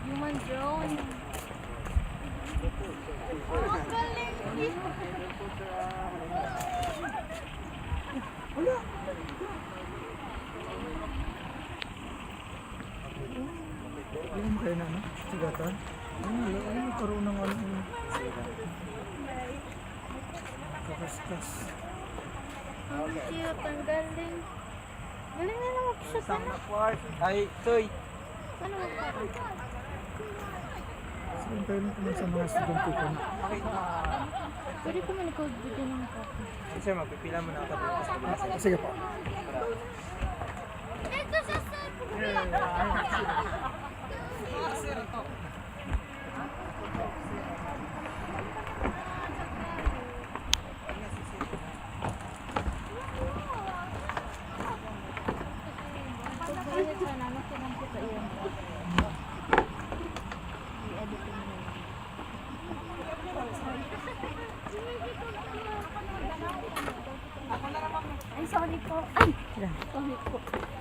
Human drone. Ang galing. Wala. Alam kayo na, no? Sigatan? Ay, nagkaroon ng ano. Kakaskas. Ang cute, ang galing. Galing na lang mag-shoot na. Ay, Toy. Ano ba parang? Saan tayo naman sa mga estudyante ko na? Pwede ko malikod video ng copy. Kasi magpipila mo na ako. Sige po. Ito sa Ay, sorry po. Ay, sorry po.